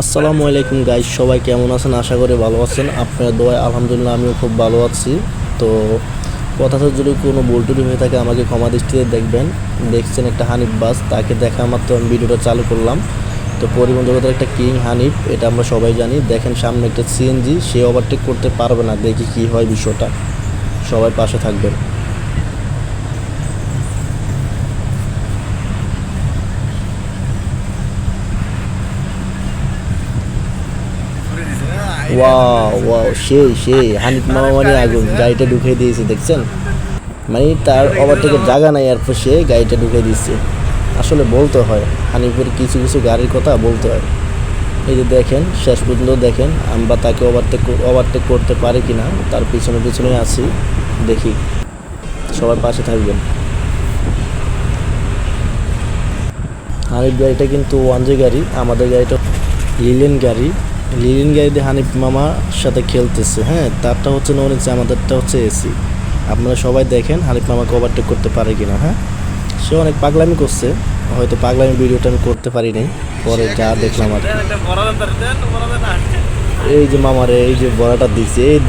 আসসালামু আলাইকুম গাইস, সবাই কেমন আছেন? আশা করি ভালো আছেন। আপনার দোয়ায় আলহামদুলিল্লাহ আমিও খুব ভালো আছি। তো কথাটা যদি কোনো ভুল টুটি হয়ে থাকে আমাকে ক্ষমা দৃষ্টিতে দেখবেন। দেখছেন একটা হানিফ বাস, তাকে দেখা মাত্র আমি ভিডিওটা চালু করলাম। তো পরিবহন জগতের একটা কিং হানিফ, এটা আমরা সবাই জানি। দেখেন সামনে একটা সিএনজি, সে ওভারটেক করতে পারবে না, দেখি কি হয় বিষয়টা। সবাই পাশে থাকবেন। ওয়াও ওয়াও, সেই হানিফ মামা মানে আগুন, গাড়িটা ঢুকিয়ে দিয়েছে দেখছেন। মানে তার ওভারটেকের জায়গা নাই, এরপর সে গাড়িটা ঢুকিয়ে দিচ্ছে। আসলে বলতে হয়, হানিফের কিছু কিছু গাড়ির কথা বলতে হয়। এই যে দেখেন, শেষ পর্যন্ত দেখেন আমরা তাকে ওভারটেক করতে পারি কিনা, তার পিছনে পিছনে আছি। দেখি, সবার পাশে থাকবেন। হানিফ গাড়িটা কিন্তু ওয়ানজে গাড়ি, আমাদের গাড়িটা লিলেন গাড়ি। লিলেন গাড়িতে হানিফ মামার সাথে খেলতেছে। হ্যাঁ, তারটা হচ্ছে নন এসি, আমাদেরটা হচ্ছে এসি। আপনারা সবাই দেখেন হানিফ মামাকে ওভারটেক করতে পারে কিনা। হ্যাঁ, সে অনেক পাগলামি করছে, হয়তো পাগলামি ভিডিওটা আমি করতে পারি নাই, পরে যা দেখলাম আর কি। এই যে মামারে এই যে বড়াটা দিছে, এই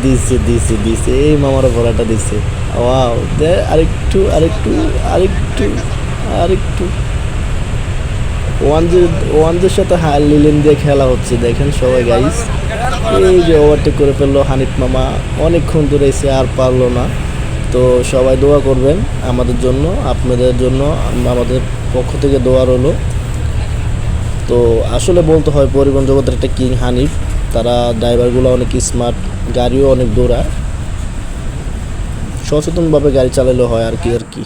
দিছে এই মামারে বড়াটা দিছে। ওয়াও, দে আরেকটু আরেকটু আরেকটু আরেকটু। ওয়ানজের সাথে লিলেন দিয়ে খেলা হচ্ছে, দেখেন সবাই গাইস। এই যে ওভারটেক করে ফেললো হানিফ মামা, অনেকক্ষণ দৌড়াইছে আর পারলো না। তো সবাই দোয়া করবেন আমাদের জন্য, আপনাদের জন্য, আমাদের পক্ষ থেকে দোয়া রইলো। তো আসলে বলতে হয় পরিবহন জগতের একটা কিং হানিফ, তারা ড্রাইভারগুলো অনেক স্মার্ট, গাড়িও অনেক দৌড়ায়। সচেতনভাবে গাড়ি চালালে হয় আর কি।